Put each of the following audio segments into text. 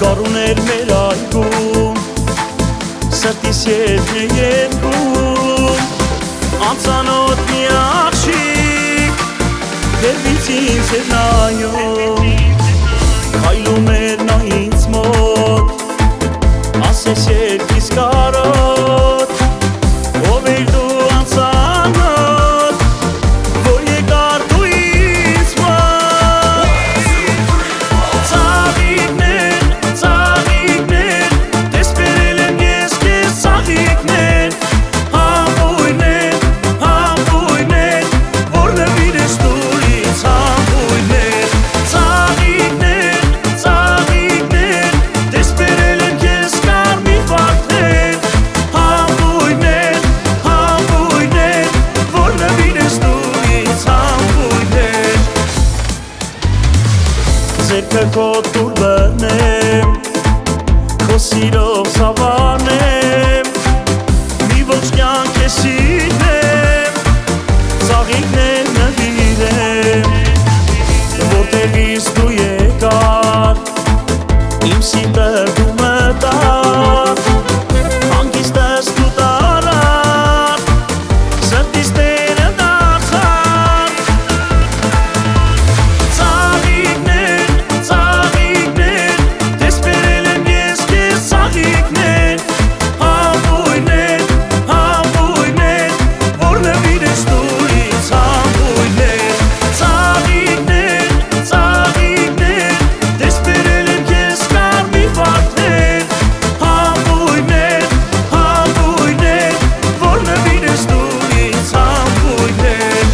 Գարուներ մեր այգում, սրտիս ետ երկում, անծանոթ մի աղջիկ, վերվից ինձ էր նայում, քայլում էր նա ինձ մոտ, ասես երկիս կարոտ, ով էր դու անծանոթ, որ եկար դու ինձ մոտ, ծաղիկներ, տես բերել եմ ես քեզ ծաղիկներ, համբույրներ, որ նվիրես դու ինձ համբույրներ, ծաղիկներ, տես բերել եմ քեզ կարմիր վարդեր, համբույրներ, որ նվիրես դու ինձ համբույրներ, ձերքը քո տուր բռնեմ, քո սիրով սավանեմ, մի ողջ կյանք ես սիրնեմ, ծաղիկներ նվիրեմ, որտեղից դու եկար, իմ սիրտը դու մտար, հանգիստս դու տարար, սրտիս տերը դարձար, ծաղիկներ, տես բերել եմ ես քեզ ծաղիկներ, համբույրներ, որ նվիրես դու ինձ համբույրներ, ծաղիկներ, տես բերել եմ քեզ կարմիր վարդեր, համբույրներ, որ նվիրես դու ինձ համբույրներ,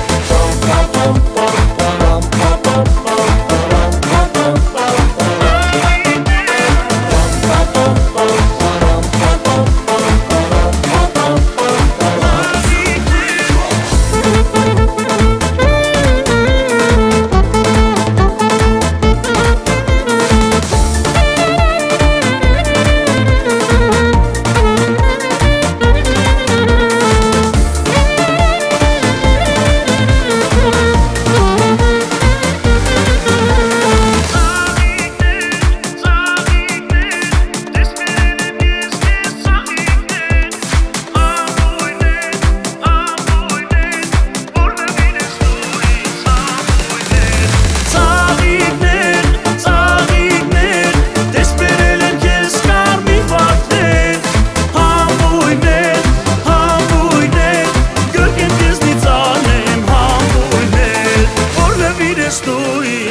Stoi